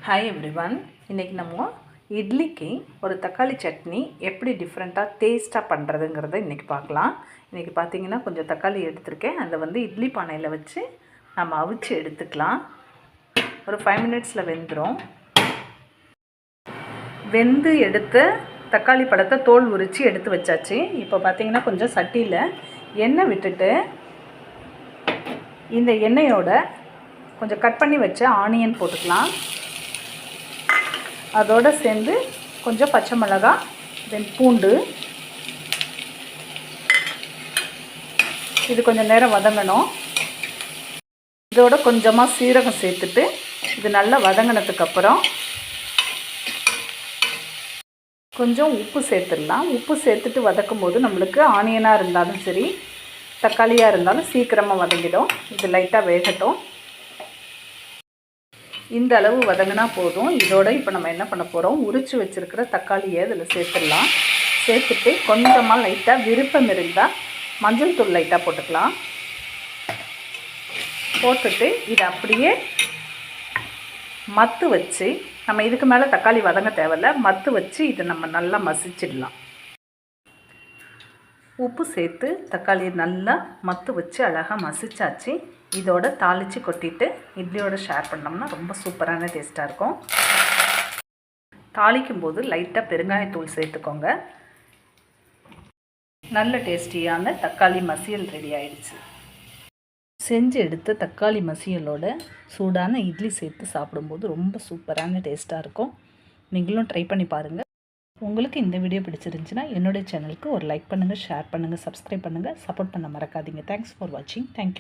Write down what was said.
Hi everyone. இன்றைக்கி நம்ம இட்லிக்கு ஒரு தக்காளி சட்னி எப்படி டிஃப்ரெண்ட்டாக டேஸ்ட்டாக பண்ணுறதுங்கிறத இன்றைக்கி பார்க்கலாம். இன்றைக்கி பார்த்திங்கன்னா கொஞ்சம் தக்காளி எடுத்திருக்கேன். அதை இட்லி பானையில் வச்சு நம்ம அவிச்சு எடுத்துக்கலாம். ஒரு 5 மினிட்ஸில் வெந்துடும். வெந்து எடுத்து தக்காளி பழத்தை தோல் உரித்து எடுத்து வச்சாச்சு. இப்போ பார்த்திங்கன்னா கொஞ்சம் சட்டியில் எண்ணெய் விட்டுட்டு இந்த எண்ணெயோட கொஞ்சம் கட் பண்ணி வச்ச ஆனியன் போட்டுக்கலாம். அதோடு சேர்ந்து கொஞ்சம் பச்சை மிளகாய், தென் பூண்டு, இது கொஞ்சம் நேரம் வதங்கணும். இதோட கொஞ்சமாக சீரகம் சேர்த்துட்டு இது நல்லா வதங்கினதுக்கப்புறம் கொஞ்சம் உப்பு சேர்த்துடலாம். உப்பு சேர்த்துட்டு வதக்கும் போது நம்மளுக்கு ஆனியனாக இருந்தாலும் சரி தக்காளியாக இருந்தாலும் சீக்கிரமாக வதங்கிடும். இது லைட்டாக வேகட்டும். இந்த அளவு வதங்கினா போதும். இதோட இப்போ நம்ம என்ன பண்ண போகிறோம், உரித்து வச்சுருக்கிற தக்காளியை இதில் சேர்த்துடலாம். சேர்த்துட்டு கொஞ்சமாக லைட்டாக விருப்பம் இருந்தால் மஞ்சள் தூள் லைட்டாக போட்டுக்கலாம். போட்டுட்டு இதை அப்படியே மத்து வச்சு, நம்ம இதுக்கு மேலே தக்காளி வதங்க தேவையில்ல, மத்து வச்சு இதை நம்ம நல்லா மசிச்சிடலாம். உப்பு சேர்த்து தக்காளி நல்லா மத்து வச்சு அழகாக மசிச்சாச்சு. இதோட தாளித்து கொட்டிட்டு இட்லியோட ஷேர் பண்ணோம்னா ரொம்ப சூப்பரான டேஸ்ட்டாக இருக்கும். தாளிக்கும் போது லைட்டாக பெருங்காயத்தூள் சேர்த்துக்கோங்க. நல்ல டேஸ்டியான தக்காளி மசியல் ரெடி ஆயிடுச்சு. செஞ்சு எடுத்து தக்காளி மசியலோட சூடான இட்லி சேர்த்து சாப்பிடும்போது ரொம்ப சூப்பரான டேஸ்ட்டாக இருக்கும். நீங்களும் ட்ரை பண்ணி பாருங்கள். உங்களுக்கு இந்த வீடியோ பிடிச்சிருந்துச்சுன்னா என்னுடைய சேனலுக்கு ஒரு லைக் பண்ணுங்கள், ஷேர் பண்ணுங்கள், சப்ஸ்கிரைப் பண்ணுங்கள். சப்போர்ட் பண்ண மறக்காதீங்க. தேங்க்ஸ் ஃபார் வாட்சிங். தேங்க்யூ.